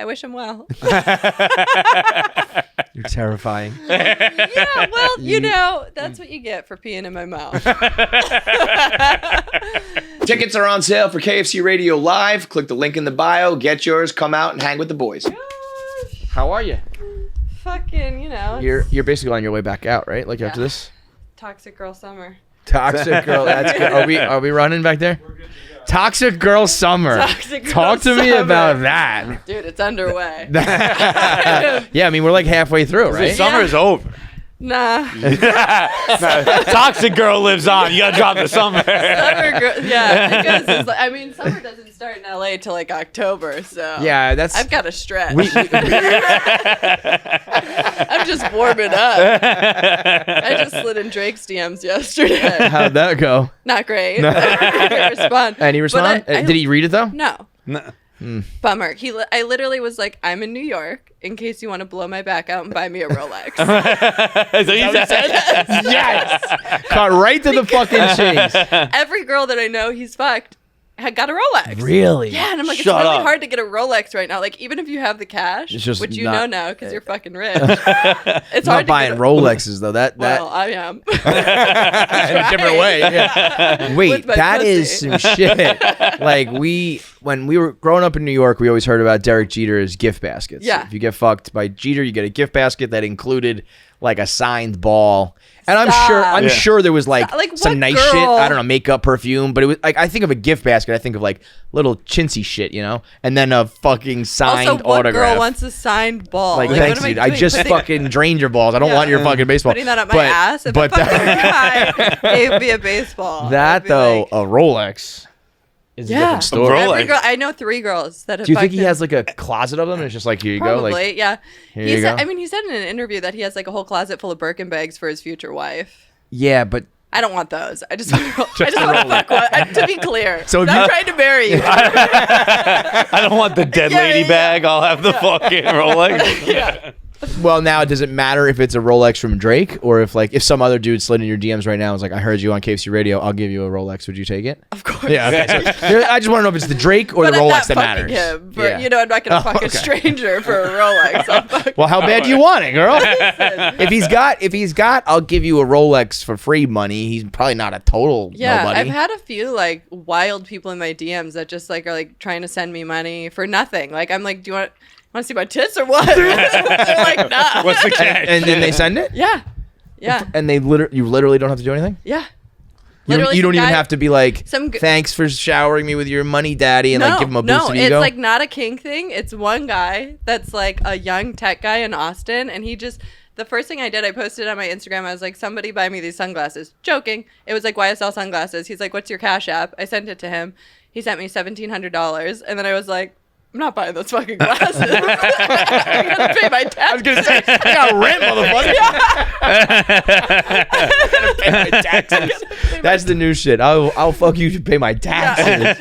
I wish him well. You're terrifying. Yeah, well, that's what you get for peeing in my mouth. Tickets are on sale for KFC Radio Live. Click the link in the bio. Get yours. Come out and hang with the boys. Gosh, How are you? fucking, You're basically on your way back out, right? Like after this? Toxic girl summer. Toxic girl. That's good. Are we running back there? Toxic girl summer. Toxic girl Talk to me summer. about that. Dude, it's underway. Yeah, I mean we're like halfway through, right? The summer's over. Nah. Toxic girl lives on. You gotta drop the summer. Summer girl, yeah, because summer doesn't start in LA till like October, so Yeah, that's. I've got a stretch. I'm just warming up. I just slid in Drake's DMs yesterday. How'd that go? Not great. I didn't respond. And he responded? But Did he read it though? No. Bummer. I literally was like, I'm in New York in case you want to blow my back out and buy me a Rolex. So he said, Yes. Cut right to the fucking chase. Every girl that I know he's fucked had got a Rolex. Really? Yeah, and I'm like, Shut it's really up. hard to get a Rolex right now. Like, even if you have the cash, It's just which you not- know now because you're fucking rich. It's I'm hard not buying to get Rolexes though. Well, I am. in a different way. Yeah. Wait, With my that pussy. is some shit. Like when we were growing up in New York, we always heard about Derek Jeter's gift baskets. Yeah. If you get fucked by Jeter, you get a gift basket that included like a signed ball. And I'm Stop. sure there was like Like, some what nice girl- shit. I don't know, makeup, perfume, but it was like I think of a gift basket, I think of like little chintzy shit, and then a fucking signed Also, what autograph. girl wants a signed ball? Like, what thanks, am dude. I doing? just Putting- fucking drained your balls. I don't Yeah. want your fucking baseball. Putting that up my ass. If a fucking guy gave me a baseball. that I'd be though, like, a Rolex is a yeah. different story. Rolex. Every girl, I know 3 girls that have. Do you think fucked he him. has like a closet of them? And it's just like, here you Probably, go. Like, yeah. here He you said, go. I mean, he said in an interview that he has like a whole closet full of Birkin bags for his future wife. yeah, but I don't want those. I just want to fuck one. To be clear, So I'm if not you- trying to marry you. I don't want the dead Yeah, lady yeah. bag. I'll have the fucking Rolex. Yeah. well, now does it matter if it's a Rolex from Drake or if some other dude slid in your DMs right now and was like, I heard you on KFC Radio, I'll give you a Rolex. Would you take it? Of course. Yeah. Okay. So, I just want to know if it's the Drake or But the I'm Rolex not that fucking matters. him. For, Yeah. I'm not gonna fuck okay. a stranger for a Rolex. I'll fuck Well, how bad do you want it, girl? if he's got, I'll give you a Rolex for free money. He's probably not a total Yeah, nobody. I've had a few like wild people in my DMs that just like are like trying to send me money for nothing. Like I'm like, do you want to see my tits or what? They're like, nah. What's the catch? and then they send it, Yeah, yeah, and you literally don't have to do anything. yeah. You Literally don't some even guy- have to be like, some g- thanks for showering me with your money, daddy, and like give him a boost no, of it's ego. like not a kink thing. It's one guy that's like a young tech guy in Austin, and he just. The first thing I did, I posted on my Instagram. I was like, somebody buy me these sunglasses. Joking. It was like YSL sunglasses. He's like, what's your Cash App? I sent it to him. He sent me $1,700. And then I was like, I'm not buying those fucking glasses. I'm going to pay my taxes. I was gonna say, I got rent, motherfucker. Pay my taxes. That's the new shit. I'll fuck you to pay my taxes.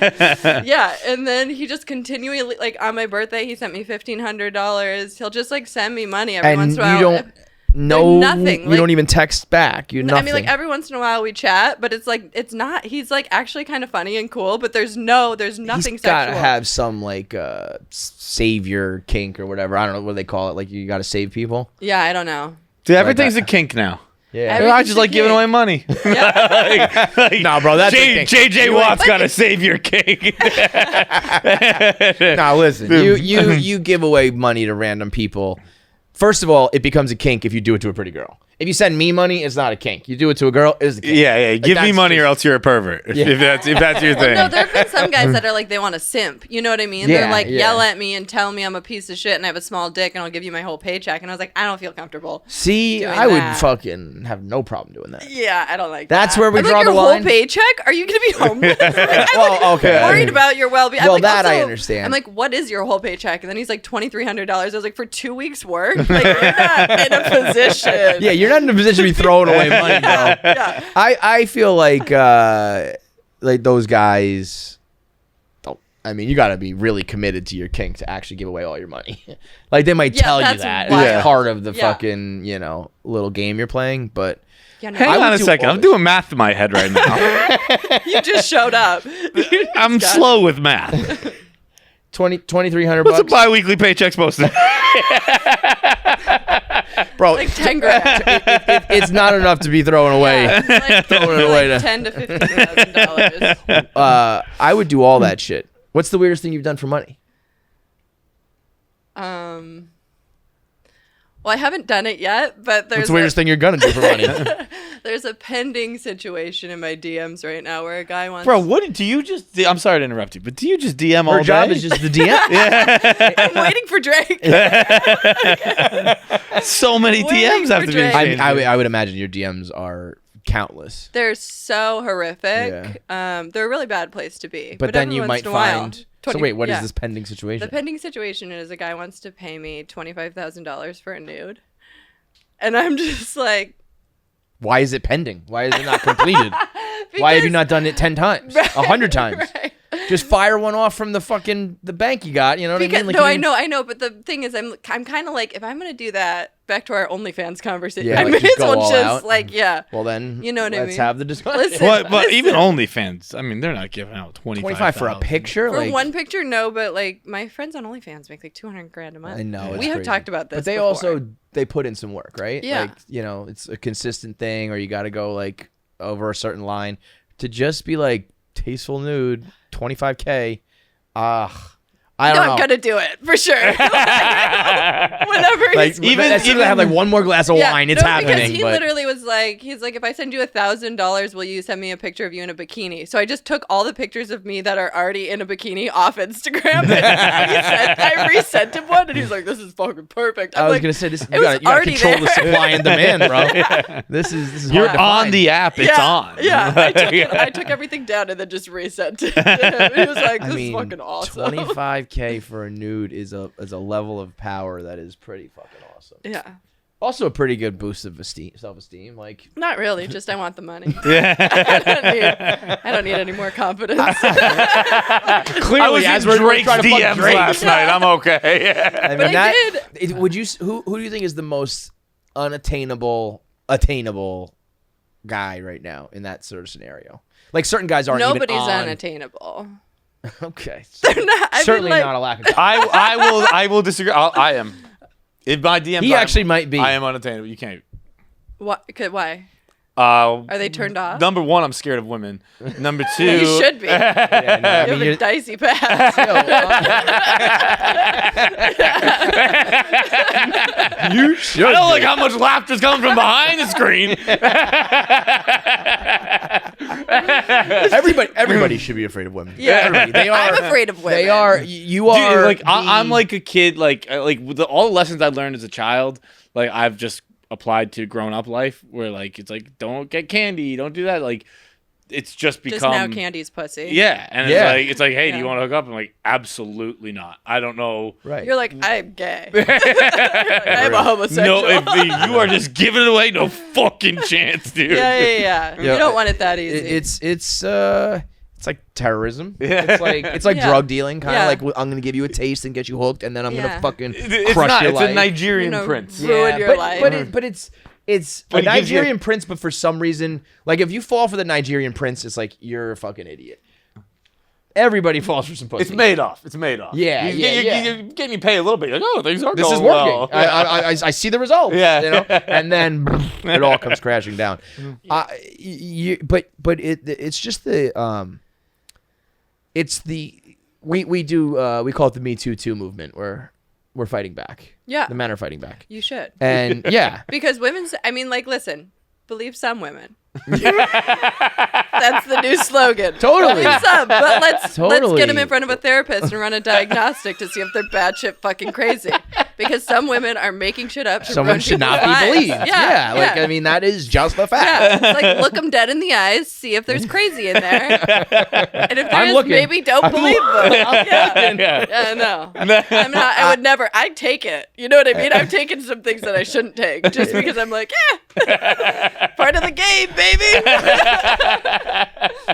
Yeah, and then he just continually, like, on my birthday, he sent me $1,500. He'll just, like, send me money every And once in a while. you don't know. nothing, You like- don't even text back. You nothing. I mean, like, every once in a while we chat, but it's like, it's not, he's, like, actually kind of funny and cool, but there's nothing He's gotta sexual. have some like savior kink or whatever. I don't know what they call it. Like you gotta save people. Yeah, I don't know. Dude, everything's a kink now. Yeah. Everything's I just like a giving kink. away money. No, bro, that's a kink. JJ Watt's got to save your kink. Nah, listen. You give away money to random people. First of all, it becomes a kink if you do it to a pretty girl. If you send me money, it's not a kink. You do it to a girl, it's a kink. Yeah. Like, Give me that's money or just- else you're a pervert. If that's your thing. No, there have been some guys that are like, they want to simp. You know what I mean? Yeah, They're like, yeah. yell at me and tell me I'm a piece of shit and I have a small dick and I'll give you my whole paycheck. And I was like, I don't feel comfortable. See, doing I would that. fucking have no problem doing that. Yeah, I don't like That's that. where we I'm draw like, the your line? whole paycheck? Are you going to be homeless? Like, I'm Well, okay. worried about your well-being. I'm Well, like, that I also- understand. I'm like, what is your whole paycheck? And then he's like, $2,300. I was like, for 2 weeks' work? Like, you're not in a position. Yeah, you're not in a position to be throwing away money, bro. Yeah. I feel like those guys don't. I mean, you got to be really committed to your kink to actually give away all your money. Like they might Yeah, tell you that's that wild. it's part of the Yeah. fucking little game you're playing, but Yeah, no, Hang I on would a do second. all I'm this. doing math in my head right now. you just showed up. I'm slow with math. $2,300 What's a bucks. bi-weekly paycheck supposed to? Bro, Like 10 grand. it's not enough to be throwing away. Yeah, it's like, Throwing it away like to- $10,000 to $15,000. I would do all that shit. What's the weirdest thing you've done for money? Well, I haven't done it yet, but there's What's the weirdest thing you're gonna do for money? there's a pending situation in my DMs right now where a guy wants. Bro, what do you just? I'm sorry to interrupt you, but do you just DM all Her job day? is just the DM. I'm waiting for Drake. So many Waiting DMs have for to be. Drake. exchanged. I would imagine your DMs are countless. They're so horrific. They're a really bad place to be. But then every you once might in a while- find. So wait, what is this pending The situation? pending situation is a guy wants to pay me $25,000 for a nude, and I'm just like, Why is it pending? Why is it not completed? Why have you not done it 10 times? 100 times? Right. Just fire one off from the bank you got. You know what Because, I mean? no, you I know. But the thing is, I'm kind of like, if I'm gonna do that, back to our OnlyFans conversation, Yeah, I like may just as well go all just out. like, yeah. Well, then You know what I let's mean? have the discussion. Listen, But even listen. OnlyFans, I mean, they're not giving out 25 for a picture? For like, one picture, no, but like my friends on OnlyFans make like $200,000 a month. I know. We have crazy. talked about this. But they before. also they put in some work, right? Yeah. Like, it's a consistent thing, or you got to go like over a certain line to just be like tasteful nude, $25K. I don't know. I'm gonna do it for sure. Whenever like he's even as soon as I have like one more glass of wine, it's Because happening. he But literally was like, he's like, if I send you $1,000, will you send me a picture of you in a bikini? So I just took all the pictures of me that are already in a bikini off Instagram. And I resent him one, and he's like, this is fucking perfect. I was like, gonna say this. it You was gotta already control the there. supply and demand, bro. This is You're hard to on find. the app. It's yeah, on. Yeah, I took everything down and then just resent it. He was like, this is fucking awesome. $25K for a nude is a level of power that is pretty fucking awesome. Yeah. Also a pretty good boost of self-esteem. Like, Not really, just I want the money. I don't need any more confidence. clearly, I was as in we're Drake's trying to fuck DMs Drake. last night. I'm okay. I mean, But I would you? Who do you think is the most attainable guy right now in that sort of scenario? Like certain guys aren't Nobody's even on. unattainable. Okay, They're not. I certainly mean, like, not a lack of. I will disagree. I am. In my DMs, He actually might be. I am unattainable. You can't. Why? Are Are they turned off? Number one, I'm scared of women. Number two, You should be. You Yeah, no, I have mean, a you're- dicey past. you should. I don't like how much laughter's coming from behind the screen. Everybody should be afraid of women. Yeah. Everybody. They are. I'm afraid of women. They are. You are. Dude, like the- I'm like a kid. Like with all the lessons I learned as a child, like I've just applied to grown up life. Where like it's like don't get candy, don't do that. Like it's just become. Just now Candy's pussy. Yeah, and Yeah. it's like, hey, do you Yeah. want to hook up? I'm like, absolutely not. I don't know. Right. You're like, I'm gay. I'm a homosexual. No, if you are just giving it away, no fucking chance, dude. Yeah. You don't want it that easy. It's like terrorism. Yeah. It's like Yeah. drug dealing, kind of Yeah. like I'm gonna give you a taste and get you hooked, and then I'm Yeah. gonna fucking It's crush not. your It's life. a Nigerian You know, prince. ruin your but, life. But it's But a it gives you- Nigerian prince, but for some reason, like if you fall for the Nigerian prince, it's like you're a fucking idiot. Everybody falls for some pussy. It's made off. It's made off. Yeah, You're getting me pay a little bit. You're like, oh, things are This going is working. well. I see the results. Yeah. You know? And then it all comes crashing down. But it's just the we call it the Me Too movement where we're fighting back. Yeah. The men are fighting back. You should. And yeah. Because listen, believe some women. That's the new slogan. Totally. Believe some, but let's Totally. get them in front of a therapist and run a diagnostic to see if they're batshit fucking crazy. Because some women are making shit up. To Someone run should not people's be lives. believed. Yeah. I mean, that is just a fact. Yeah, it's like look them dead in the eyes, see if there's crazy in there, and if there I'm is, looking. maybe don't believe them. Yeah, no, I'm not. I would never. I'd take it. You know what I mean? I've taken some things that I shouldn't take just because I'm like, part of the game, baby.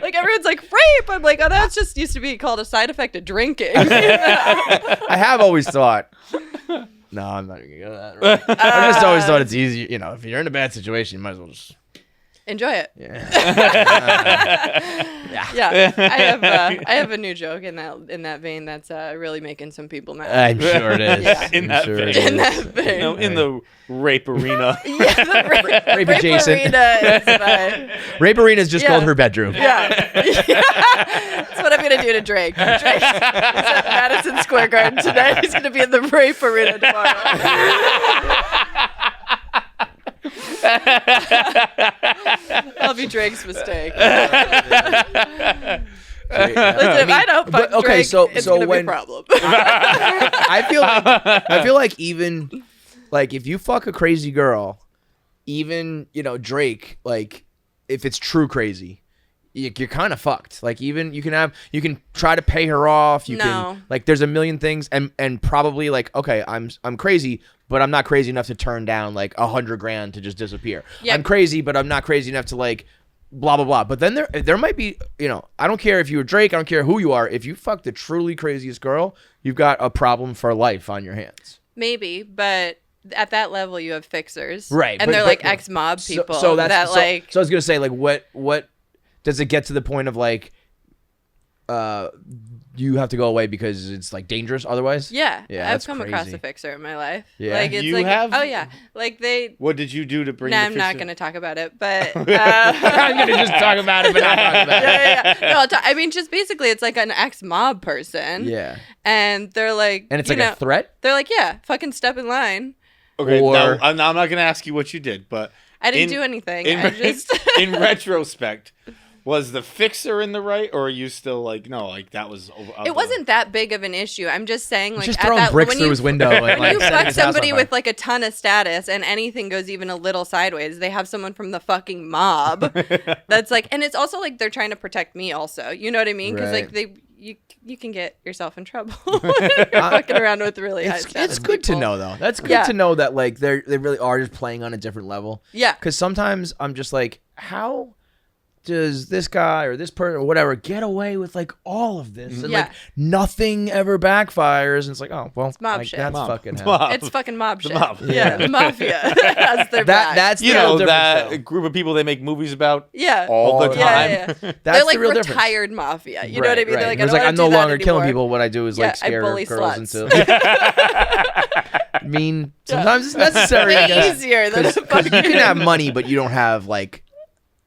Like everyone's like rape. I'm like, oh, that's just used to be called a side effect of drinking. I have always thought. No, I'm not even gonna go that. Right. I just always thought it's easy. You know, if you're in a bad situation, you might as well just Enjoy it. Yeah. Yeah. I have a new joke in that vein that's really making some people mad. I'm sure it is. Yeah. In that vein. In that vein. No, in the rape arena. Yeah, the Rape adjacent. arena is fine. Rape Arena is just called her bedroom. Yeah. That's what I'm going to do to Drake. Drake is at Madison Square Garden tonight. He's going to be in the Rape Arena tomorrow. That'll be Drake's mistake. Listen, if I don't fuck Drake, it's going to be a problem. I feel like even like if you fuck a crazy girl, even Drake, like if it's true crazy, you're kind of fucked. Like even you can try to pay her off. You can like there's a million things and probably like okay I'm crazy, but I'm not crazy enough to turn down like $100,000 to just disappear. Yep. I'm crazy, but I'm not crazy enough to like blah blah blah. But then there might be I don't care if you're Drake, I don't care who you are. If you fuck the truly craziest girl, you've got a problem for life on your hands. Maybe, but at that level you have fixers, right? And they're like ex-mob people. So that's that like. So I was gonna say like what does it get to the point of like you have to go away because it's like dangerous otherwise? Yeah, I've come crazy. across a fixer in my life. Yeah, like it's you like have? oh yeah, like they. What did you do to bring? Nah, the I'm fixer? not going to talk about it, but I'm gonna just talk about it, but not talk about it. No, I mean just basically it's like an ex-mob person. Yeah, and they're like, and it's like a threat. They're like, yeah, fucking step in line. Okay, Or- now, I'm not going to ask you what you did, but I didn't do anything. In retrospect, was the fixer in the right, or are you still like no, like that was? It wasn't that big of an issue. I'm just saying, like, just at throwing that, bricks when through you, his window. And, when like, you setting fuck his house on somebody fire. with like a ton of status, and anything goes even a little sideways, they have someone from the fucking mob. That's like, and it's also like they're trying to protect me. Also, you know what I mean? Because Right. like you can get yourself in trouble when you're fucking around with really high status. It's good to people. know though. That's good to know that like they really are just playing on a different level. Yeah. Because sometimes I'm just like, how does this guy or this person or whatever get away with like all of this and like nothing ever backfires? And it's like, oh well, it's mob like, shit. that's Mob. fucking hell. Mob. It's fucking mob shit. mob. Yeah, the mafia has their back. That's you the real know difference, that though. group of people they make movies about Yeah. all the time. Yeah. That's They're like the real difference. retired mafia. You know what I mean? Right. They're like, It's I don't I'm no wanna do that longer killing anymore. people. What I do is like I scare bully girls sluts. into. I mean, sometimes it's necessary. I Way guess. easier than a Because fucking. you can have money, but you don't have like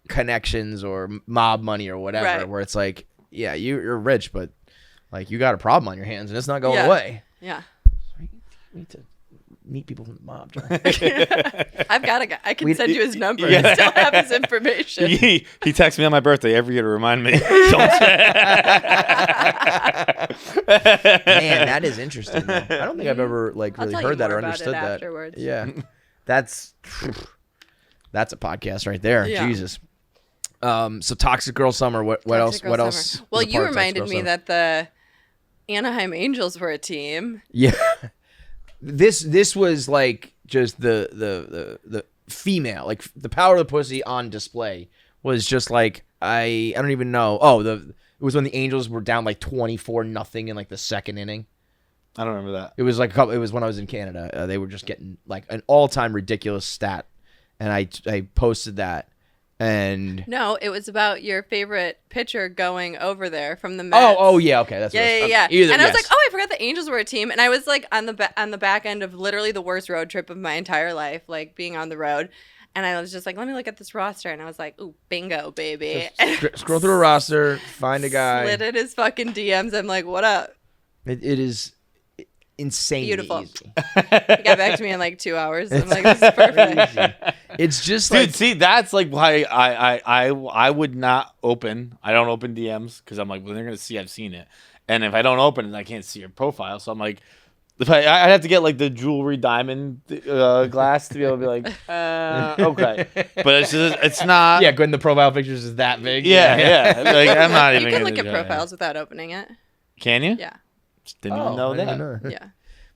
connections or mob money or whatever. Right. Where it's like, yeah, you're rich, but like you got a problem on your hands and it's not going Yeah. away. Yeah. You need to meet people from the mob. John. I've got a guy. I can send you his number. Yeah. I still have his information. He texts me on my birthday every year to remind me. Man, that is interesting. Though. I don't think I've ever like I'll really tell you heard that more or about understood it that. afterwards. Yeah, that's a podcast right there. Yeah. Jesus. So Toxic Girl Summer. What else? Toxic Girl What Summer. else? Well, was a you part of Toxic reminded Girl me Summer? that the Anaheim Angels were a team. Yeah. This was like just the female, like the power of the pussy on display was just like I don't even know. Oh, it was when the Angels were down like 24-0 in like the second inning. I don't remember that. It was like it was when I was in Canada. They were just getting like an all-time ridiculous stat, and I posted that. And No, it was about your favorite pitcher going over there from the Mets. oh yeah, okay, that's what it was. Yeah. Either, And I was yes. like, oh, I forgot the Angels were a team, and I was like on the back end of literally the worst road trip of my entire life, like being on the road. And I was just like, let me look at this roster, and I was like, ooh, bingo, baby. Scroll through a roster, find a guy. Slid in his fucking DMs. I'm like, what up? It is insanely Beautiful. easy. He got back to me in like 2 hours. I'm like, this is perfect. It's just Dude, like see, that's like why I would not open. I don't open DMs because I'm like, well, they're gonna see I've seen it, and if I don't open it, I can't see your profile. So I'm like, I'd have to get like the jewelry diamond glass to be able to be like, okay, but it's not. yeah, when the profile pictures is that big. Yeah. Like I'm not even. You can gonna look at do it. profiles without opening it. Can you? Yeah. Didn't even know that. Yeah.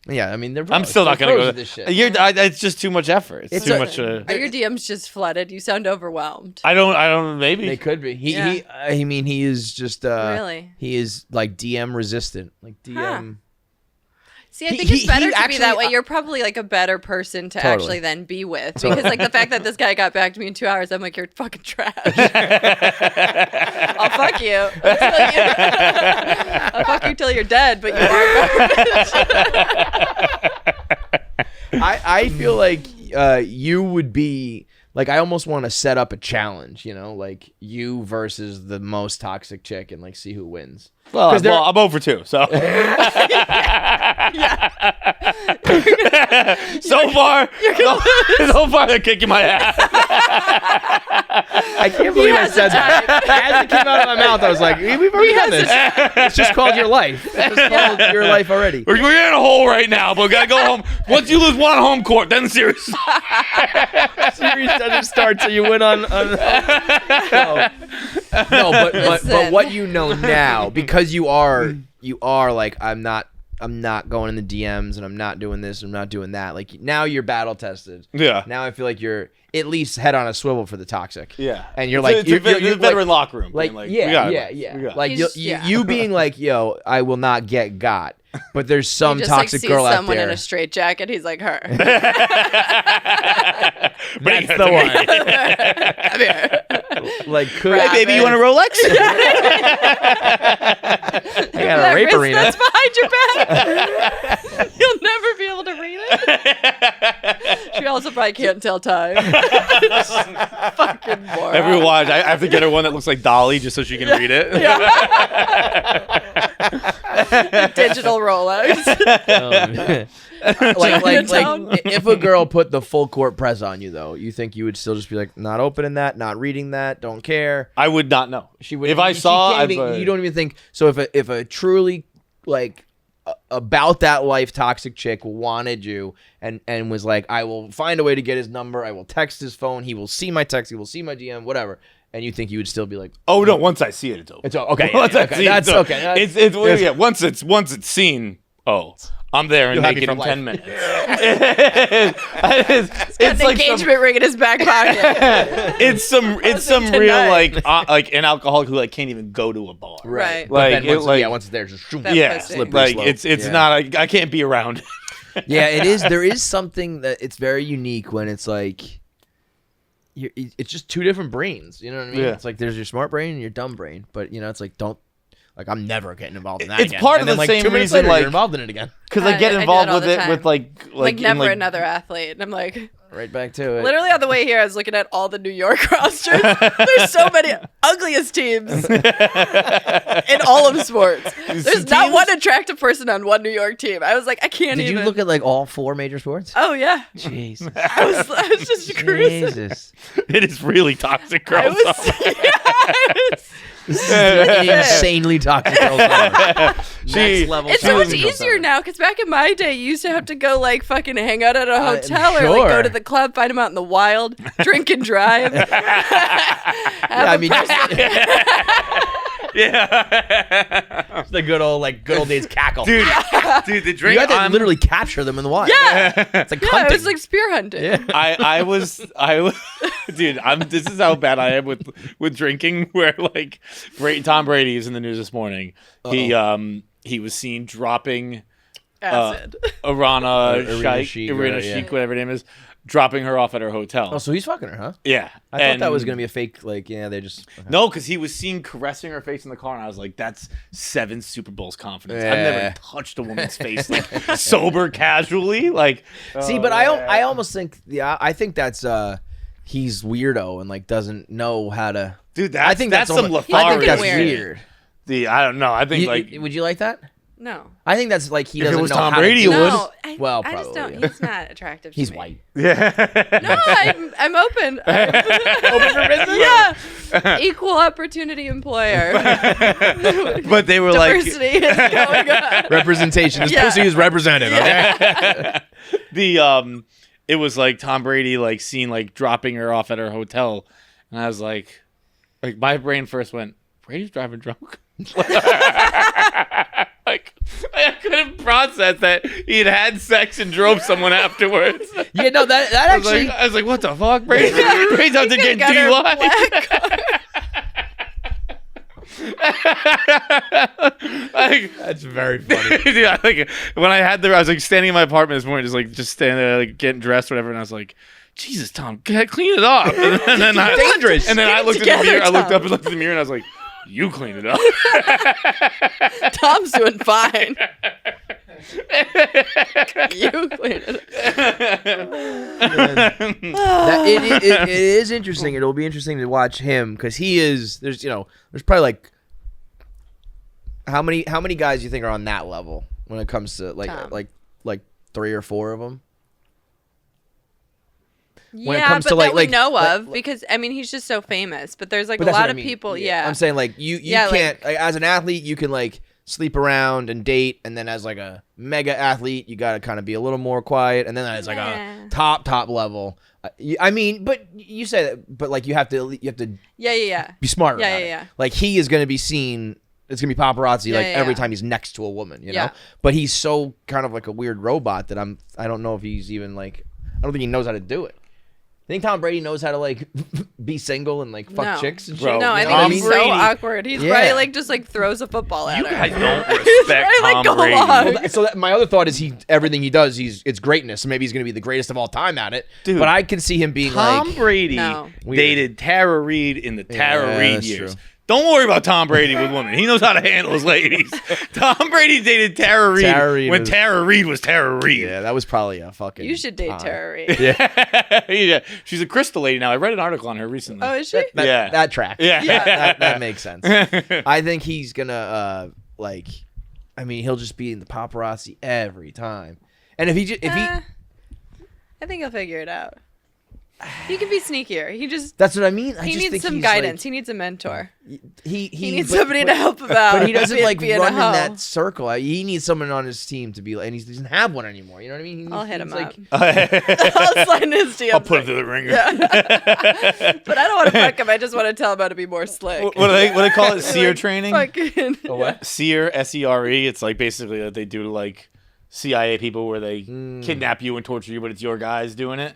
Yeah, I mean, they're. I'm still not gonna pros go of this shit. It's just too much effort. It's too a- much. Are your DMs just flooded? You sound overwhelmed. I don't. Maybe They could be. He is just. Really? He is like DM resistant. Like DM. See, I think it's better to be that way. You're probably like a better person to actually then be with. Because like the fact that this guy got back to me in 2 hours, I'm like, you're fucking trash. I'll fuck you. I'll fuck you till you're dead, but you are garbage. I feel like you would be like, I almost want to set up a challenge, you know, like you versus the most toxic chick and like see who wins. Well, I'm over 2, so. So far, they're kicking my ass. I can't believe I said that. As it came out of my mouth, I was like, we've already done this. It's just called your life. It's just called your life already. We're in a hole right now, but we gotta go home. Once you lose one home court, then the series. Series doesn't start till you win on no, but what you know now, because you are like, I'm not going in the DMs and I'm not doing this, I'm not doing that. Like now you're battle tested. Yeah. Now I feel like you're at least head on a swivel for the toxic. Yeah. And you're like, you're veteran locker room. Like, yeah. Like you being like, yo, I will not get got. But there's some toxic girl out there. Someone in a straight jacket. He's like her. That's the one. Come here. Like, hey, baby, you want a Rolex? I got a rape arena. That's behind your back. You'll never be able to read it. She also probably can't tell time. Fucking moron. Every watch, I have to get her one that looks like Dolly just so she can read it. Digital Rolex. Like if a girl put the full court press on you, though, you think you would still just be like, not opening that, not reading that, don't care? I would not know. She would. If I saw, you don't even think. So if a truly like about that life toxic chick wanted you and was like, I will find a way to get his number, I will text his phone, he will see my text, he will see my DM, whatever. And you think you would still be like, oh no, once I see it, it's over. It's okay. Once I see that's it, okay. Once it's seen, I'm there and make it in 10 minutes. It's got an engagement ring in his back pocket. It's some real like an alcoholic who like can't even go to a bar. Right. Like once it's there, just slippery slope. It's not. I can't be around. Yeah, it is. There is something that it's very unique when it's like. It's just two different brains, you know what I mean? Yeah. It's like there's your smart brain and your dumb brain, but you know, it's like I'm never getting involved in that. It's again. part and of then, the like, same 2 minutes reason, later, like you're involved in it again. Because I get involved with it time. with like never another athlete, and I'm like right back to it. Literally on the way here, I was looking at all the New York rosters. There's so many ugliest teams in all of sports. There's not one attractive person on one New York team. I was like, I can't even. Did you look at like all 4 major sports? Oh yeah. Jeez. I was just cruising. Jesus. It is really toxic, girls. This is insanely toxic girl summer. Next level. It's so much easier now because back in my day, you used to have to go like fucking hang out at a hotel or like go to the club, find them out in the wild, drink and drive. Yeah. The good old days cackle. Dude, the drink. You had to literally capture them in the wild. Yeah. It's like hunting. It was like spear hunting. Yeah. I was dude, this is how bad I am with drinking, where like Tom Brady is in the news this morning. He was seen dropping acid. Irina Shayk, whatever her name is, dropping her off at her hotel. Oh, so he's fucking her, huh? Yeah. I thought that was going to be a fake, like, they just... Okay. No, because he was seen caressing her face in the car, and I was like, that's 7 Super Bowls confidence. Yeah. I've never touched a woman's face, like, sober, casually. Like, see, but I almost think, I think that's, he's weirdo and, like, doesn't know how to... Dude, I think that's some almost, lethargy. I think that's weird. I don't know. I think, would you like that? No. I think that's like he If it doesn't was know Tom how Brady, to do it would. No, Well, I just probably, don't. yeah. He's not attractive to He's me. white. Yeah. No, I'm open. Open for business? Yeah. Equal opportunity employer. But they were Diversity is going on. Representation. This pussy is represented, okay? It was like Tom Brady, like, seen, like, dropping her off at her hotel. And I was like, my brain first went, Brady's driving drunk? Like, I couldn't process that he'd had sex and drove someone afterwards. Yeah, no, that actually... I was like, what the fuck? Brady's out to get DUI. Like, That's very funny. yeah, like when I was like standing in my apartment this morning, just standing there, like getting dressed, whatever, and I was like, Jesus, Tom, clean it up. And then Dangerous. And then I looked together, in the mirror. I looked Tom. up and looked in the mirror, and I was like, you clean it up. Tom's doing fine. You clean it It is interesting. It'll be interesting to watch him because he is. There's probably like how many guys do you think are on that level when it comes to Tom. like 3 or 4 of them? When it Yeah, comes but to, that like- we know like- of because I mean he's just so famous. But there's like But a that's lot what I of mean. people. Yeah, I'm saying like you Yeah, can't like, as an athlete you can like sleep around and date, and then as like a mega athlete you got to kind of be a little more quiet, and then as like Yeah. a top level. I mean, but you say that, but like you have to yeah. be smart Yeah, about yeah, it. yeah. Like he is going to be seen. It's going to be paparazzi Yeah, like yeah, every yeah. time he's next to a woman, you Yeah. know. But he's so kind of like a weird robot that I don't know if he's even like I don't think he knows how to do it. Think Tom Brady knows how to like be single and like fuck No. chicks and shit? Bro, No, I You know think what he's Brady- so awkward. He's Yeah. probably like just like throws a football at You her. guys don't He's respect probably, like, Tom go Brady. along. Well, so my other thought is everything he does, it's greatness. So maybe he's going to be the greatest of all time at it. Dude, but I can see him being Tom like Brady No. dated Tara Reid in the Tara Yeah, Reid that's years. true. Don't worry about Tom Brady with women. He knows how to handle his ladies. Tom Brady dated Tara Reid when was- Tara Reid was Tara Reid. Yeah, that was probably a fucking. You should date time. Tara Reid. Yeah, she's a crystal lady now. I read an article on her recently. Oh, is she? Yeah. That tracks. Yeah. that makes sense. I think he's gonna like. I mean, he'll just be in the paparazzi every time. And if he I think he'll figure it out. He can be sneakier. that's what I mean. I He just needs think some he's, guidance. Like, He needs a mentor. he He needs but- somebody but- to help him out. But he doesn't like being a run in hoe. that circle. He needs someone on his team to be, and he doesn't have one anymore. You know what I mean? I'll hit him he's up. like- I'll slide in his DMs. I'll put him through the ringer. But I don't want to fuck him. I just want to tell him how to be more slick. What do they call it? Seer Like, training? Fucking. what? Seer, S-E-R-E. It's like basically what they do to like CIA people where they kidnap you and torture you, but it's your guys doing it.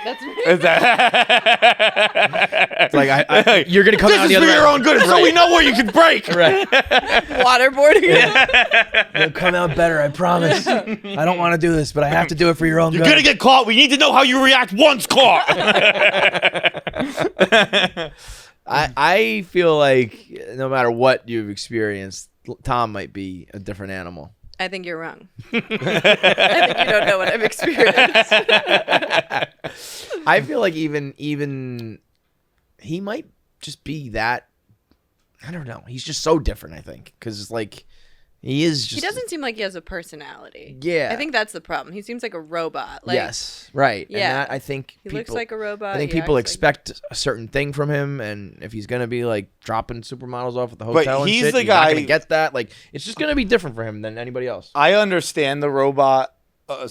That's me. Is that- Like you're gonna come this out is the for other your own good, so we know where you can break. Right. Waterboarding. You'll come out better. I promise. I don't want to do this, but I have to do it for your own You're good. gonna get caught. We need to know how you react once caught. I feel like no matter what you've experienced, Tom might be a different animal. I think you're wrong. I think you don't know what I've experienced. I feel like even he might just be that. I don't know. He's just so different. I think because like he is just. He doesn't seem like he has a personality. Yeah. I think that's the problem. He seems like a robot. Like, yes. Right. Yeah. And that, I think He looks like a robot. I think he people acts expect a certain thing from him, and if he's gonna be like dropping supermodels off at the But hotel, and he's shit, the he's not guy- gonna get that. Like, it's just gonna be different for him than anybody else. I understand the robot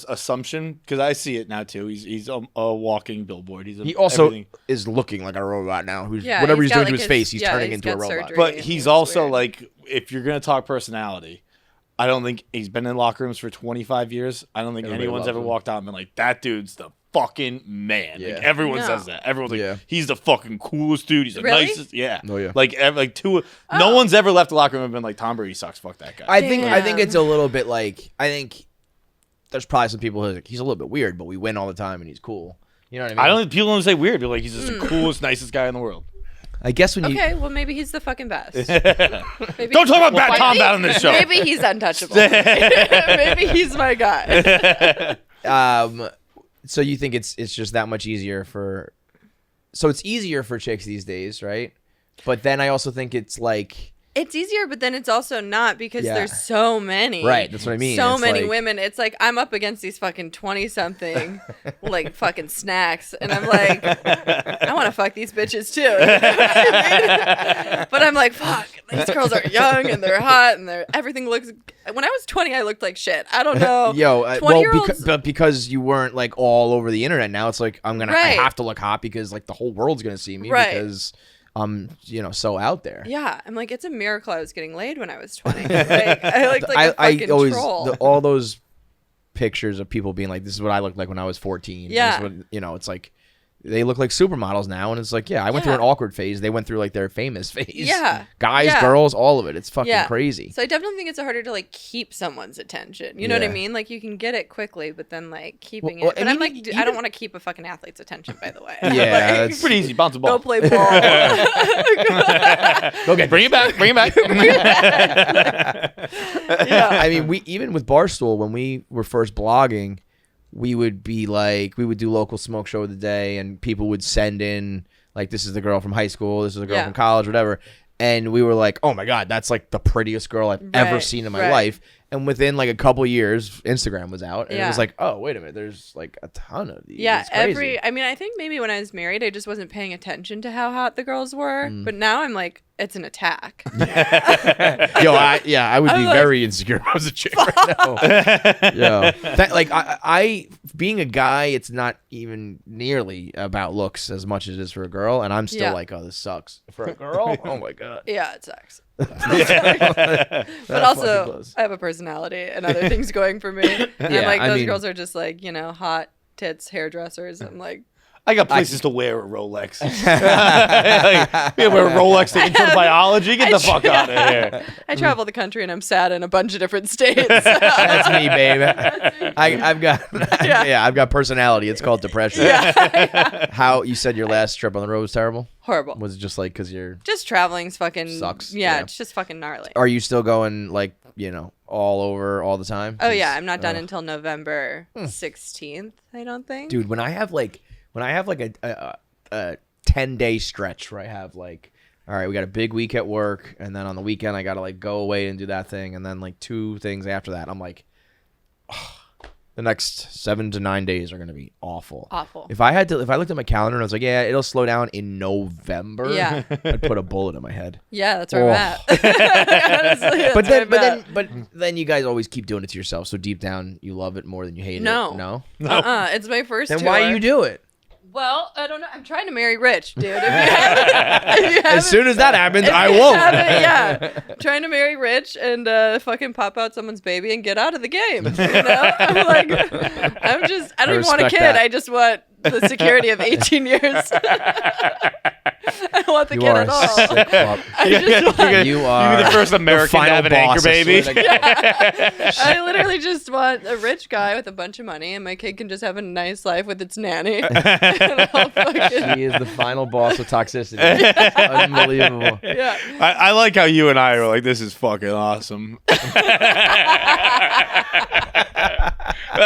assumption because I see it now too. He's a walking billboard. He also everything. is looking like a robot now. Who's Yeah, whatever he's he's got, doing to like, his face, he's yeah, turning he's into a got robot. surgery. But It's he's also weird. like, if you're gonna talk personality, I don't think he's been in locker rooms for 25 years. I don't think Everybody anyone's loves ever him. walked out and been like, that dude's the fucking man. Yeah. Like, everyone No. says that. Everyone's like, Yeah. he's the fucking coolest dude. He's the Really? nicest. Yeah. Oh, yeah. Like no one's ever left the locker room and been like, Tom Brady sucks. Fuck that guy. I think Damn. it's a little bit like there's probably some people who are like, he's a little bit weird, but we win all the time and he's cool. You know what I mean? I don't. People don't say weird. They're like, he's just the coolest, nicest guy in the world. I guess when you Okay, well, maybe he's the fucking best. Maybe Don't talk about Well, Bat Tom maybe- Bat on this show. Maybe he's untouchable. Maybe he's my guy. so you think it's just that much easier for it's easier for chicks these days, right? But then I also think it's like It's easier, but then it's also not because Yeah. there's so many. Right, that's what I mean. So It's many like- women. It's like I'm up against these fucking 20-something, like fucking snacks, and I'm like, I want to fuck these bitches too. You know what I mean? But I'm like, fuck, these girls are young and they're hot and everything looks. When I was 20, I looked like shit. I don't know. Yo, 20-year-olds. because you weren't like all over the internet. Now it's like I Right. have to look hot because like the whole world's gonna see me Right. because I'm so out there. Yeah, I'm like, it's a miracle I was getting laid when I was 20. Like, I looked like a fucking I always troll. all those pictures of people being like, "This is what I looked like when I was 14." Yeah. This is what, it's like they look like supermodels now, and it's like, I went through an awkward phase. They went through like their famous phase. Yeah. Guys, girls, all of it. It's fucking crazy. So I definitely think it's harder to like keep someone's attention. You know what I mean? Like you can get it quickly, but then like keeping it. But I'm like, I don't want to keep a fucking athlete's attention, by the way. Yeah. It's pretty easy. Bounce the ball. Go play ball. Go get Bring it back. Yeah. I mean, we even with Barstool, when we were first blogging, we would be like, we would do local smoke show of the day, and people would send in like, this is the girl from high school, this is the girl from college, whatever. And we were like, oh my God, that's like the prettiest girl I've ever seen in my life. And within like a couple years, Instagram was out, and it was like, oh, wait a minute, there's like a ton of these. Yeah, it's crazy. I think maybe when I was married, I just wasn't paying attention to how hot the girls were. But now I'm like, it's an attack. I would be very insecure if I was a chick right now. I being a guy, it's not even nearly about looks as much as it is for a girl, and I'm still like, oh, this sucks for a girl. Oh my God. Yeah, it sucks. But also, I have a personality and other things going for me. And like those girls are just like, hot tits, hairdressers. I'm like, I got places to wear a Rolex. Wear a Rolex to intro biology. Get the fuck out of here. I travel the country and I'm sad in a bunch of different states. That's me, baby. I've got personality. It's called depression. How you said your last trip on the road was terrible? Horrible. Was it just like because you're just traveling's fucking sucks? Yeah, it's just fucking gnarly. Are you still going like all over all the time? Oh yeah, I'm not done until November 16th. I don't think. Dude, when I have like a 10-day stretch where I have like, all right, we got a big week at work, and then on the weekend I gotta like go away and do that thing, and then like 2 things after that, I'm like, the next 7 to 9 days are gonna be awful. If I looked at my calendar and I was like, yeah, it'll slow down in November, I'd put a bullet in my head. Yeah, that's where I'm at. Honestly, but then you guys always keep doing it to yourself, so deep down you love it more than you hate it. No. It's my first Then tour. why do you do it? Well, I don't know. I'm trying to marry rich, dude. If you haven't, as soon as that happens, I won't. I'm trying to marry rich and fucking pop out someone's baby and get out of the game. I'm like, I don't even want a kid. That. I just want the security of 18 years. I don't want the kid at all. You are the first American to have an anchor baby. I literally just want a rich guy with a bunch of money, and my kid can just have a nice life with its nanny. She is the final boss of toxicity. Unbelievable. Yeah. I like how you and I are like, this is fucking awesome.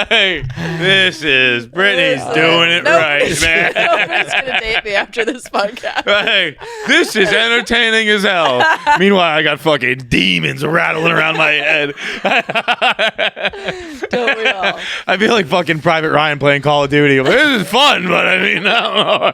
Hey, this is Brittany's doing it right, man. Nobody's gonna date me after this podcast. Hey, this is entertaining as hell. Meanwhile, I got fucking demons rattling around my head. Don't we all? I feel like fucking Private Ryan playing Call of Duty. Like, this is fun, but I mean, no.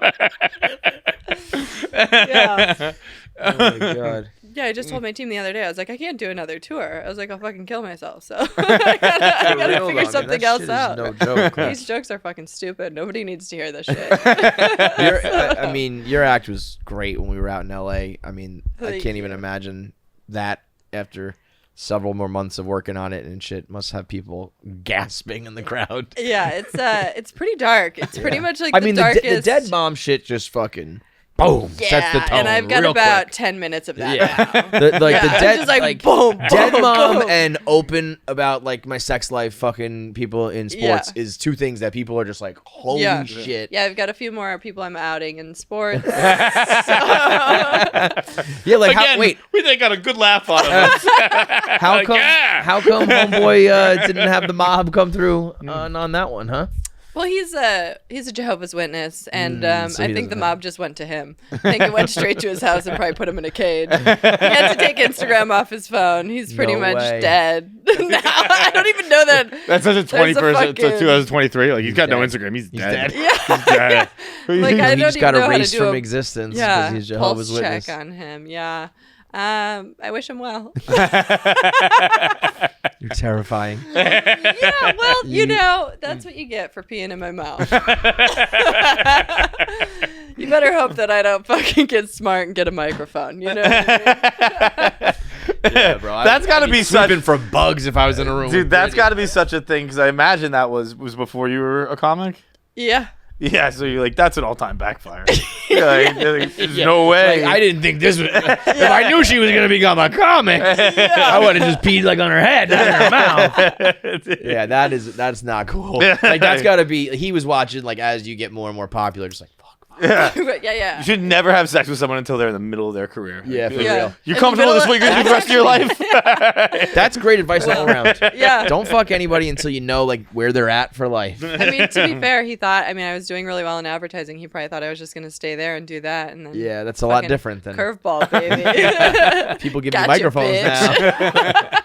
Yeah. Oh my God. Yeah, I just told my team the other day, I was like, I can't do another tour. I was like, I'll fucking kill myself. So I gotta figure something else out. No joke. These jokes are fucking stupid. Nobody needs to hear this shit. I mean, your act was great when we were out in LA. I mean, I can't even imagine that after several more months of working on it and shit. Must have people gasping in the crowd. Yeah, it's pretty dark. It's pretty much like the darkest. The dead mom shit just fucking boom, sets the tone. And I've got real about quick. 10 minutes of that now. The dead, just like boom, dead boom, mom boom. and open about like my sex life fucking people in sports is 2 things that people are just like, holy shit. Yeah, I've got a few more people I'm outing in sports. Yeah, like Again, they got a good laugh out of us. how come homeboy didn't have the mob come through on that one, huh? Well, he's a Jehovah's Witness, and so I he think the doesn't mob just went to him. I think it went straight to his house and probably put him in a cage. He had to take Instagram off his phone. He's pretty much dead. Now, I don't even know that. That's such a There's 21st, fucking- 2023. Like, he's got no dead. Instagram. He's He's dead. dead. Yeah. He's dead. Like, I He don't just even got know how to erased do from a- existence because Yeah, he's Jehovah's pulse Witness. check on him. Yeah. I wish him well. You're terrifying. Yeah, well, that's what you get for peeing in my mouth. You better hope that I don't fucking get smart and get a microphone. You know what I mean? Yeah, bro. That's got to be sleeping such. for bugs if I was in a room. Dude, with that's Brady. got to be such a thing because I imagine that was before you were a comic. Yeah. Yeah, so you're like, that's an all-time backfire. There's no way. Like, I didn't think this was. If I knew she was gonna become a comic, I would have just peed like on her head, not in her mouth. Yeah, that's not cool. Like that's gotta be. He was watching like as you get more and more popular, just like fuck. Yeah. You should never have sex with someone until they're in the middle of their career. Yeah, for real. You're comfortable with this? What you're gonna do the rest of your life? That's great advice all around. Yeah. Don't fuck anybody until you know like where they're at for life. I mean, to be fair, he thought. I mean, I was doing really well in advertising. He probably thought I was just gonna stay there and do that, and then Yeah, that's a lot different than curveball, baby. people give Gotcha, you microphones bitch. now.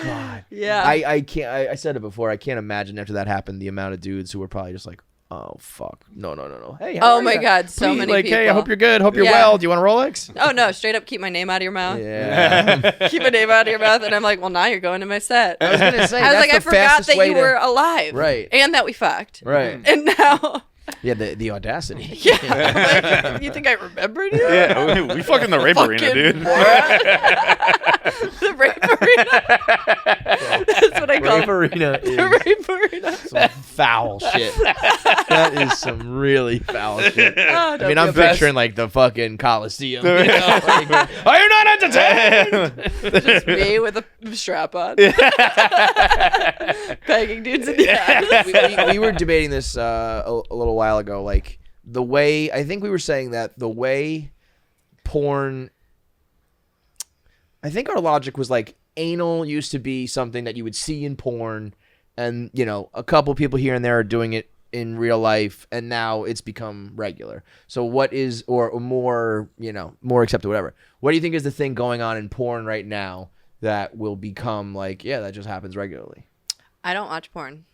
God. Yeah. I can't. I said it before. I can't imagine after that happened the amount of dudes who were probably just like, oh fuck, no. Hey, how Oh are my ya? God, so Please, many like, people. hey, I hope you're good. Hope you're Yeah. well. Do you want a Rolex? Oh no, straight up keep my name out of your mouth. Yeah. Keep my name out of your mouth, and I'm like, well, now you're going to my set. I was gonna say. I was that's like, the I forgot fastest that way you to- were alive, Right. and that we fucked, Right. and now, Yeah, the audacity. yeah, I'm like, you think I remembered you? Yeah, we fucking the rape arena, Fucking dude. The rape arena. That's what I call Rape it. arena The is rape arena. some foul shit. That is some really foul shit. Oh, I mean, I'm don't picturing like the fucking Coliseum. You know? Like, are you not entertained? just me with a strap on, pegging dudes in the ass. We were debating this a little while ago. Like the way I think we were saying that the way porn. I think our logic was like anal used to be something that you would see in porn, and you know a couple people here and there are doing it in real life, and now it's become regular. So what is or more more accepted, whatever. What do you think is the thing going on in porn right now that will become like that just happens regularly? I don't watch porn.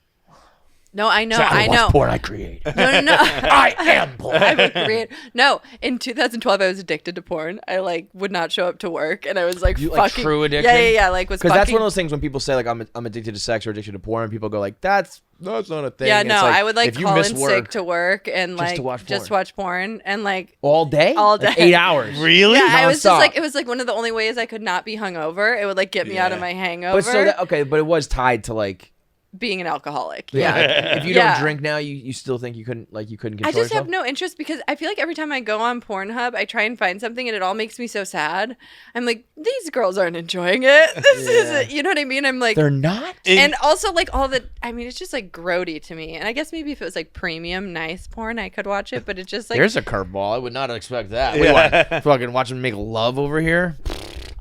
No, I know. So I I know. watch porn I create. No. I am porn. I'm a creator. No, in 2012, I was addicted to porn. I like would not show up to work, and I was like You, fucking like, true addiction? Yeah. Like was Because fucking. that's one of those things when people say like I'm addicted to sex or addicted to porn, and people go like that's not a thing. Yeah, It's no, like, I would like if you call miss in work sick to work and just like to watch just porn. watch porn and like all day, all Like day. 8 hours. Really? Yeah, I was just Nonstop. like it was like one of the only ways I could not be hungover. It would like get me out of my hangover. But so but it was tied to like being an alcoholic. Yeah. if you Yeah. don't drink now, you still think you couldn't control I just yourself? have no interest because I feel like every time I go on Pornhub, I try and find something and it all makes me so sad. I'm like, these girls aren't enjoying it. This isn't, you know what I mean? I'm like, They're not. and also like I mean, it's just like grody to me. And I guess maybe if it was like premium, nice porn, I could watch it. But it's just like, There's a curveball. I would not expect that. We want fucking watch them make love over here.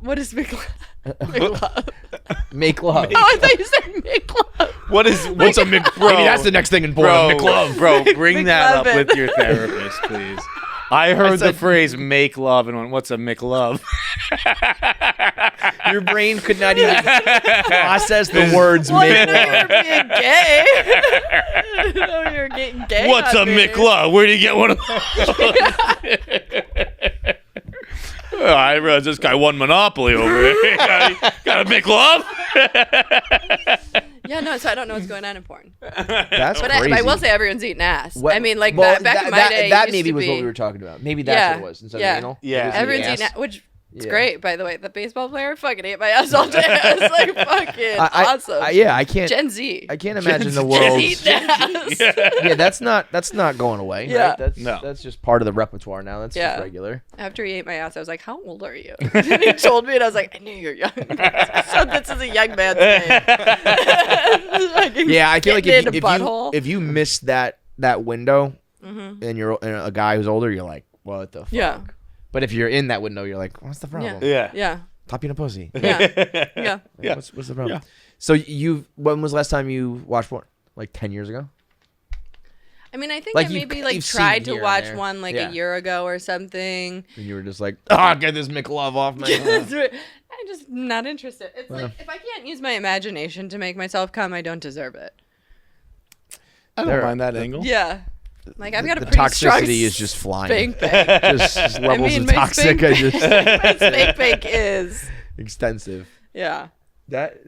what is big love? Big love? Make love. Oh, I thought you said make love. What's a McBro? Maybe that's the next thing in porn. Bro, Make love. bro, bring that up McLovin. with your therapist, please. I heard the phrase "make love" and went, "What's a McLove?" Your brain could not even process the words Well, I make didn't know you love. were being gay. I didn't know you were getting gay. What's a on me. McLove? Where do you get one of those? I realize this guy won Monopoly over here. Got a McLove? Yeah, no, so I don't know what's going on in porn. That's But crazy. I will say everyone's eating ass. What- I mean, like well, back in my that, day, that used maybe to was be, what we were talking about. Maybe that's Yeah, what it was instead yeah. of anal. Yeah. It was the everyone's ass. eating ass, which it's Yeah. great, by the way. The baseball player fucking ate my ass all day. I was like, fucking awesome. I can't. Gen Z. I can't imagine the Gen world. Z ass. Yeah, that's not going away. Yeah. Right? No. That's just part of the repertoire now. That's Yeah. just regular. After he ate my ass, I was like, how old are you? And he told me, and I was like, I knew you were young. So this is a young man's name. Yeah, I feel like Getting in a butthole. if you miss that window and you're a guy who's older, you're like, what the fuck? Yeah. But if you're in that window, you're like, what's the problem? Yeah. Yeah. Stop being a pussy. Yeah. Yeah. Yeah. What's the problem? Yeah. So when was the last time you watched porn? Like 10 years ago? I mean, I think Like I maybe you've like seen tried here to and watch there. one like Yeah. a year ago or something. And you were just like, get this McLove off me. I'm just not interested. It's like if I can't use my imagination to make myself come, I don't deserve it. I don't mind that angle. Yeah. Like I've got a the pretty strong toxicity is just flying. spank bank. Just levels mean, of my toxic spank are just My spank bank is. extensive. Yeah. That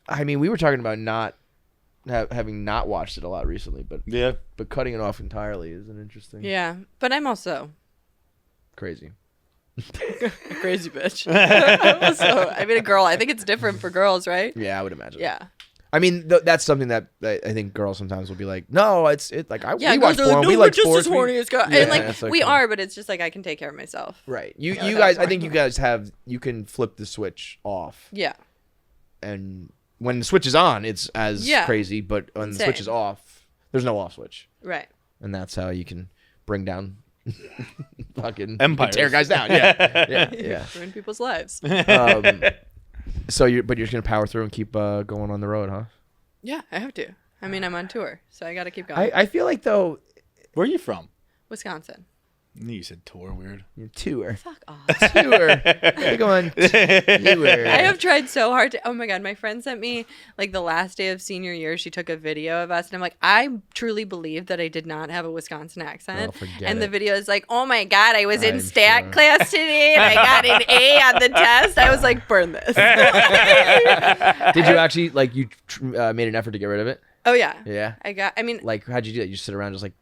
I mean, we were talking about not having not watched it a lot recently, but cutting it off entirely is an interesting. Yeah. But I'm also Crazy. a crazy bitch. So, I mean, a girl. I think it's different for girls, right? Yeah, I would imagine. Yeah. I mean, that's something that I think girls sometimes will be like, no, it's like we watch girls are porn, no, we we're like just sports. as horny as guys. Yeah, And like it's we cool. are, but it's just like I can take care of myself. Right. You Yeah, guys, that's I think you guys you can flip the switch off. Yeah. And when the switch is on, it's as crazy, but when the switch is off, there's no off switch. Right. And that's how you can bring down fucking empires. Tear guys down. Yeah. Ruin people's lives. So you're just gonna power through and keep going on the road, huh? Yeah, I have to. I mean, I'm on tour, so I got to keep going. I feel like though, Where are you from? Wisconsin. You said tour weird. Tour. Fuck off. Tour. Big one. Tour. I have tried so hard to. Oh my god, my friend sent me like the last day of senior year. She took a video of us, and I'm like, I truly believe that I did not have a Wisconsin accent. And the video is like, oh my god, I was in stat class today, and I got an A on the test. I was like, burn this. Did you actually like you made an effort to get rid of it? Oh yeah. Yeah. I mean, like how'd you do that? You just sit around just like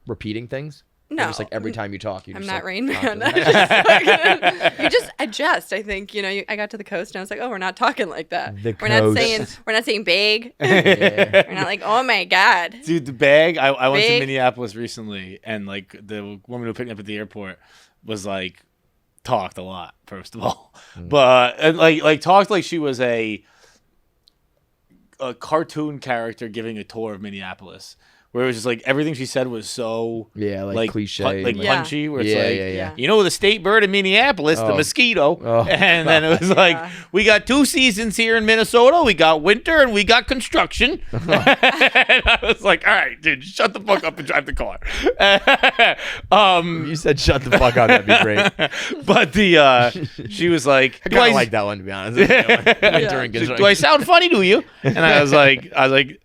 repeating things? No. Or just like every time you talk, you I'm just not like, Rain Man. constantly- You just adjust. I think I got to the coast and I was like, oh, we're not talking like that. The we're coast. not saying big. Yeah. We're not like, oh my god. Dude, the bag. I went to Big. Minneapolis recently, and like the woman who picked me up at the airport was like talked a lot. First of all, but and, like talked like she was a cartoon character giving a tour of Minneapolis. Where it was just like everything she said was so like cliche, like Yeah. punchy. Where it's Yeah. you know the state bird in Minneapolis, the Oh. mosquito, Oh. and then it was like we got 2 seasons here in Minnesota. We got winter and we got construction. And I was like, all right, dude, shut the fuck up and drive the car. You said shut the fuck up. That'd be great. But the she was like, I kind of like that one to be honest. do I sound funny to you? And I was like,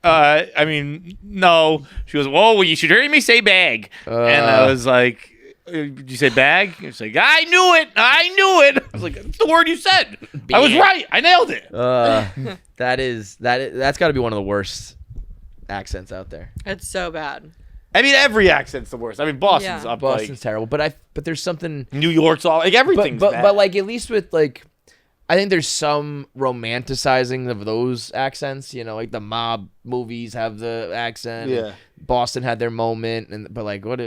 I mean, no. She goes, well, you should hear me say bag. And I was like, did you say bag? She's like, I knew it. I was like, that's the word you said. I was right. I nailed it. That's got to be one of the worst accents out there. It's so bad. I mean, every accent's the worst. I mean, Boston's Yeah. up. Boston's terrible, but there's something. New York's all like everything's bad. But like at least with like, I think there's some romanticizing of those accents. You know, like the mob movies have the accent. Yeah. Boston had their moment, but like you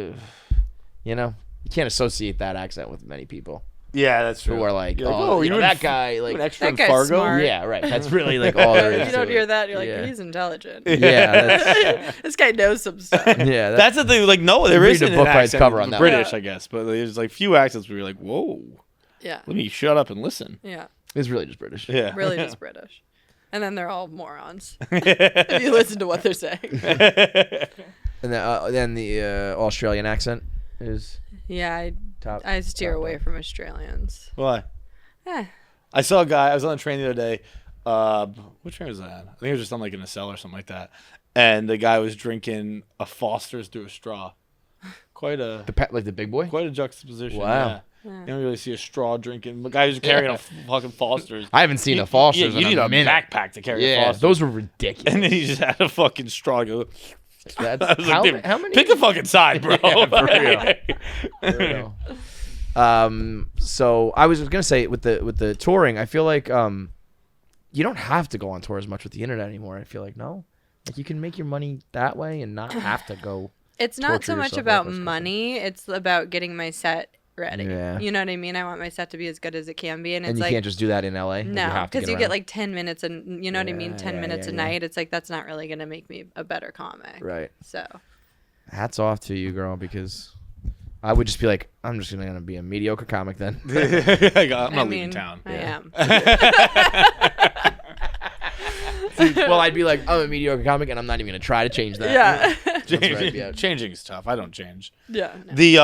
can't associate that accent with many people yeah, that's true. who are like, You're oh, you know that guy, like an extra That in guy's Fargo. smart. yeah, right. That's really like all there is. You don't to hear it. that, you're like, Yeah. he's intelligent. Yeah, that's, This guy knows some stuff. yeah. That's the thing. Like, no, there Read isn't the an book by its accent cover in on that British, one. I guess. But there's like few accents where you're like, whoa, Yeah. let me shut up and listen. Yeah. It's really just British. Yeah. Really just British. And then they're all morons. If you listen to what they're saying. And then the Australian accent is Yeah, top. I steer top away one. from Australians. Why? Eh. I saw a guy. I was on a train the other day. What train was that? I think it was just on like in a cell or something like that. And the guy was drinking a Foster's through a straw. Quite a Like the big boy. quite a juxtaposition. Wow. Yeah. You don't really see a straw drinking. The guy who's carrying a fucking Foster's. I haven't seen a Foster's Yeah, you in need a a minute. backpack to carry a Yeah, Foster's. those were ridiculous. And then he just had a fucking straw. Go, That's I was like, dude, how many? pick a fucking side, bro. Yeah, for real. So I was gonna say with the touring, I feel like you don't have to go on tour as much with the internet anymore. I feel like like you can make your money that way and not have to go. It's not so Torture much yourself about across the money. It's about getting my set ready. Yeah. You know what I mean? I want my set to be as good as it can be. And it's And you like, can't just do that in LA. no, because you get around. like 10 minutes and you know what I mean? 10 minutes a yeah. night. It's like, that's not really going to make me a better comic. Right. So Hats off to you, girl, because I would just be like, I'm just gonna be a mediocre comic then. I'm not I leaving mean, town. I am. Well, I'd be like, I'm a mediocre comic, and I'm not even gonna try to change that. Yeah. That's where I'd be at. Changing is tough. I don't change. Yeah. No. The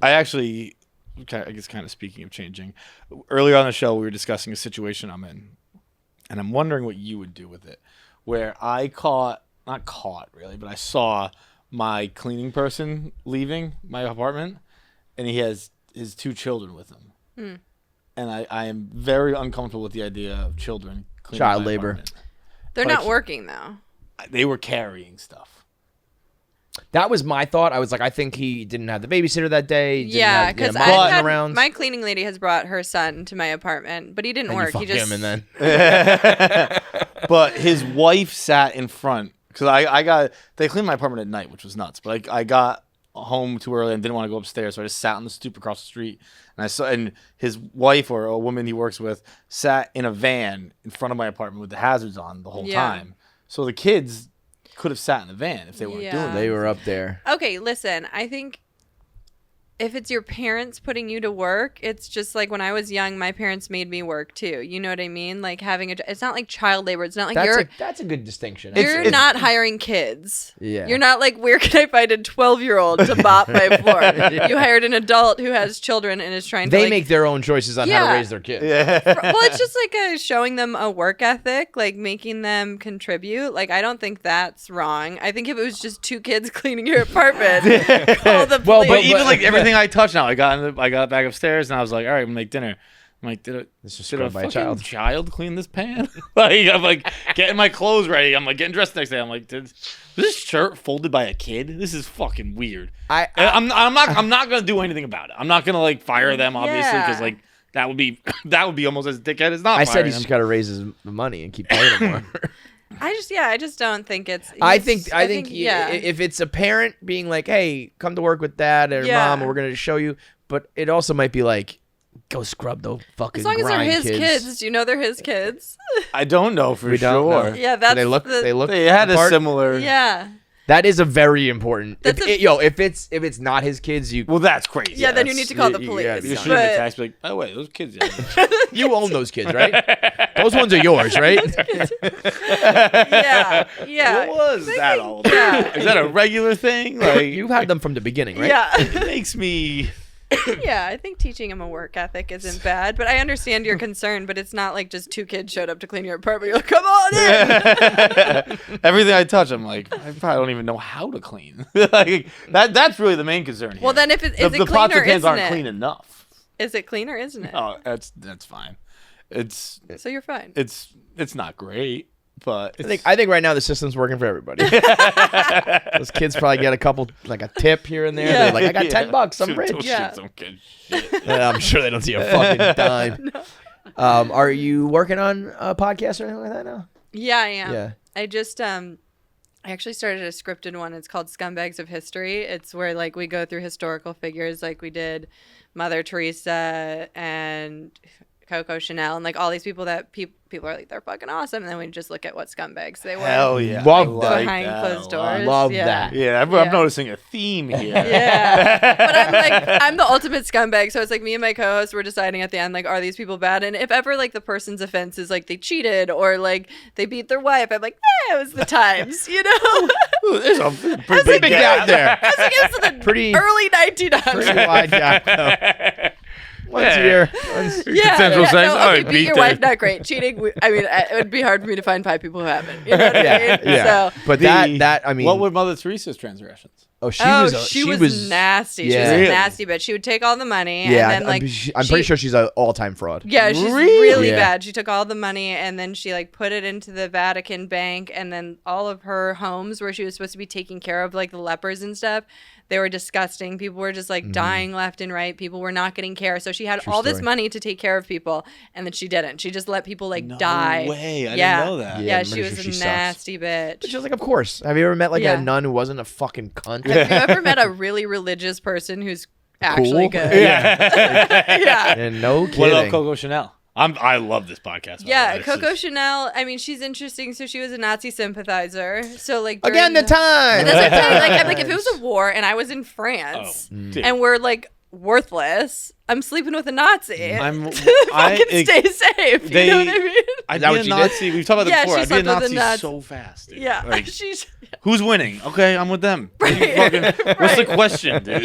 I actually, I guess, kind of speaking of changing, earlier on the show we were discussing a situation I'm in, and I'm wondering what you would do with it. Where I not caught really, but I saw my cleaning person leaving my apartment, and he has his 2 children with him, and I am very uncomfortable with the idea of children cleaning Child my labor. apartment. They're Like- not working though. They were carrying stuff. That was my thought. I was like, I think he didn't have the babysitter that day. Yeah, because I've I've had around. my cleaning lady has brought her son to my apartment, but he didn't and work. you fuck He just him, and then But his wife sat in front because they cleaned my apartment at night, which was nuts. But I got home too early and didn't want to go upstairs, so I just sat on the stoop across the street. And his wife, or a woman he works with, sat in a van in front of my apartment with the hazards on the whole time. So the kids could have sat in the van if they weren't doing it. They were up there. Okay, listen, I think if it's your parents putting you to work, it's just like when I was young, my parents made me work too. You know what I mean? Like it's not like child labor. It's not like that's a good distinction. You're not hiring kids. Yeah. You're not like, where can I find a 12-year-old to mop my floor? You hired an adult who has children and is trying to. They make their own choices on how to raise their kids. Yeah. Well, it's just like showing them a work ethic, like making them contribute. Like, I don't think that's wrong. I think if it was just 2 kids cleaning your apartment, call the police. Well, But even like everything I touched now, I got back upstairs and I was like, all right, I'm gonna make dinner. I'm like, did a fucking child clean this pan? Like, I'm like getting my clothes ready. I'm like getting dressed the next day. I'm like, was this shirt folded by a kid? This is fucking weird. I'm not gonna do anything about it. I'm not gonna like fire them, obviously, because like that would be almost as dickhead as not. I said he's just got to raise his money and keep paying him more. I just don't think it's. I think if it's a parent being like, "Hey, come to work with dad or mom, and we're gonna show you," but it also might be like, "Go scrub the fucking." As long as they're his kids. kids, you know they're his kids. I don't know for sure. Yeah, that's they look. They had a similar. Yeah. That is a very important. If it's not his kids, well, that's crazy. Yeah, then you need to call the police. You should have text like, oh wait, those kids. You own those kids, right? Those ones are yours, right? Yeah. What was that all about? Yeah. Is that a regular thing? Like you've had them from the beginning, right? Yeah. It makes me. Yeah, I think teaching him a work ethic isn't bad, but I understand your concern. But it's not like just 2 kids showed up to clean your apartment. You're like, come on in. Everything I touch, I'm like, I probably don't even know how to clean. Like that's really the main concern here. Well, then if the pots clean or and pans isn't aren't it? clean enough. Is it clean or isn't it? Oh, that's fine. So you're fine. It's not great. But I think right now the system's working for everybody. Those kids probably get a couple, like a tip here and there. Yeah. They're like, I got $10. I'm rich. Yeah. I'm sure they don't see a fucking dime. No. Are you working on a podcast or anything like that now? Yeah, I am. Yeah. I just I actually started a scripted one. It's called Scumbags of History. It's where like we go through historical figures, like we did Mother Teresa and Coco Chanel and like all these people that people are like, they're fucking awesome, and then we just look at what scumbags they were. Hell yeah. Love that. Behind closed doors. Love that. Yeah, I'm noticing a theme here. Yeah. But I'm the ultimate scumbag, so it's like me and my co-host were deciding at the end, like, are these people bad? And if ever like the person's offense is like they cheated or like they beat their wife, I'm like, it was the times, you know? Ooh, there's a pretty big gap there. I was like, it was the early 1900s. Pretty wide gap. Once a year. Consensual sex. No, okay, beat your wife, not great. Cheating, it would be hard for me to find 5 people who haven't. You know what I mean? Yeah. So, but that, I mean. What were Mother Teresa's transgressions? She was nasty. She was a nasty bitch. She would take all the money. Yeah, and then, like, I'm pretty sure she's an all-time fraud. Yeah, she's really bad. She took all the money and then she like put it into the Vatican bank, and then all of her homes where she was supposed to be taking care of like the lepers and stuff, they were disgusting. People were just like dying left and right. People were not getting care. So she had all this money to take care of people, and then she didn't. She just let people like die. No way. I didn't know that. Yeah, she was a nasty bitch. But she was like, of course. Have you ever met like a nun who wasn't a fucking cunt? Have you ever met a really religious person who's actually good? Yeah. And no kidding. What about Coco Chanel? I love this podcast. Yeah, Coco Chanel. I mean, she's interesting. So she was a Nazi sympathizer. So like again, the time. That's what I'm saying. Like, if it was a war and I was in France and we're like worthless, I'm sleeping with a Nazi. Stay safe. You know what I mean? I'd be a Nazi. We've talked about that before. I'd be a Nazi so fast. Dude. Yeah. Like, who's winning? Okay, I'm with them. Right. What's the question, dude?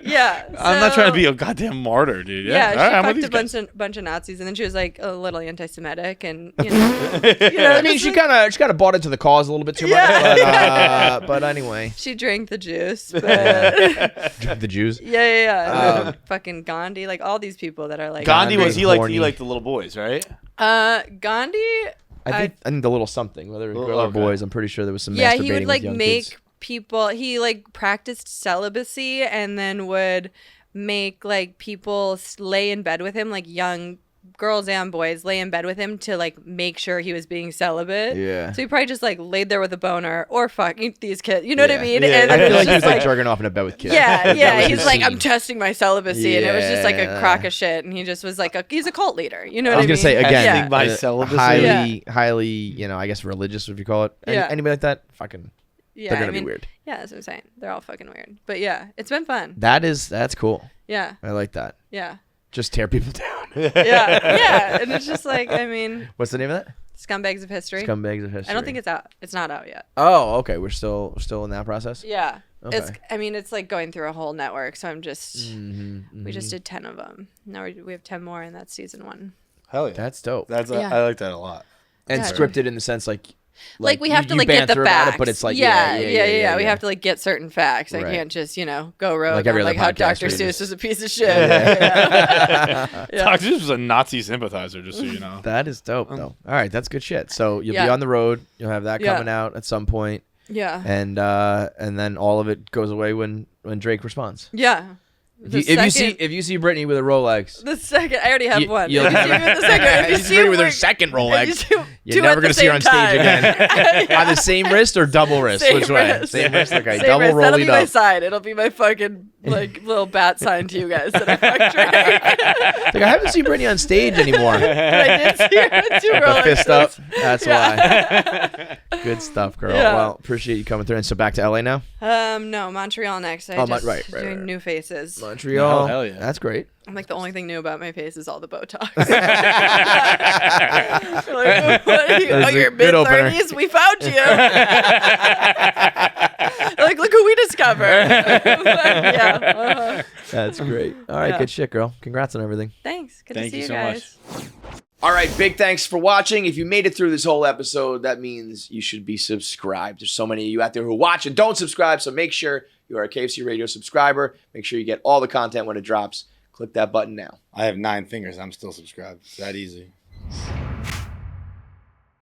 Yeah. I'm not trying to be a goddamn martyr, dude. Yeah, she fucked a bunch of Nazis, and then she was like a little anti-Semitic, and you know, I mean, she kind of bought into the cause a little bit too much, but anyway, she drank the juice. But drank the juice. Yeah. Fucking Gandhi, like all these people that are like Gandhi was he liked the little boys, right? Gandhi. I think the little something, whether it was girl or boys, I'm pretty sure there was some. Yeah, he would like make kids. People. He like practiced celibacy and then would make like people lay in bed with him, like young girls and boys lay in bed with him to like make sure he was being celibate. Yeah. So he probably just like laid there with a boner or fucking these kids. You know what I mean? Yeah. And I feel it was like he was just, like jerking off in a bed with kids. Yeah, yeah. was He's his like, I'm scene. testing my celibacy, and it was just like a Yeah. crock of shit. And he just was like, he's a cult leader. You know I what was I gonna mean? say again, Testing my celibacy. highly, you know, I guess religious, if you call it. Yeah. Anybody like that, fucking, Yeah, they're gonna I mean, be weird. Yeah, that's what I'm saying. They're all fucking weird. But yeah, it's been fun. That's cool. Yeah, I like that. yeah, Just tear people down. yeah. And it's just like, I mean, What's the name of that? Scumbags of History. Scumbags of History. I don't think it's out. It's not out yet. Oh, okay. We're still in that process. Yeah. Okay. It's like going through a whole network. So I'm just, Mm-hmm, we just did 10 of them. Now we have 10 more, and that's season 1. Hell yeah. That's dope. Yeah. I like that a lot. And Yeah. scripted in the sense Like we have you to like get the banter about facts. it, but it's like yeah. We have to like get certain facts. I Right. can't just go rogue Like every on other like how podcast Dr. where you Seuss just- is a piece of shit. Yeah. Dr. Seuss was a Nazi sympathizer, just so you know. That is dope though. All right, that's good shit. So you'll be Yeah. on the road. You'll have that Yeah. coming out at some point, Yeah. and then all of it goes away when Drake responds. Yeah. If you see Brittany with a Rolex, The second, I already have You- one. you'll If you have see it. me with the second, if you If you see see her with her like- second if you Rolex, see you're two never at gonna the see her on same stage time. again. On the same wrist or double wrist? Same Which way? wrist. Same wrist. Okay, Same double wrist. That'll rolling be my up. sign. It'll be my fucking like little bat sign to you guys that I fucked Drake. Like I haven't seen Brittany on stage anymore. But I did see her with 2 The Rolexes. fist up. That's Yeah. why. Good stuff, girl. Yeah. Well, appreciate you coming through. And so back to LA now. No, Montreal next. I Oh, just right. doing new faces. Montreal. Oh, hell yeah. That's great. I'm like, the only thing new about my face is all the Botox. Like, what are you? That's Oh, a you're good opener. mid-30s? We found you. Like, look who we discovered. Yeah. That's great. All right, Yeah. good shit, girl. Congrats on everything. Thanks. Good Thank to see you you so guys. All right, big thanks for watching. If you made it through this whole episode, that means you should be subscribed. There's so many of you out there who watch and don't subscribe, so make sure you are a KFC Radio subscriber. Make sure you get all the content when it drops. Click that button now. I have 9 fingers. I'm still subscribed. It's that easy.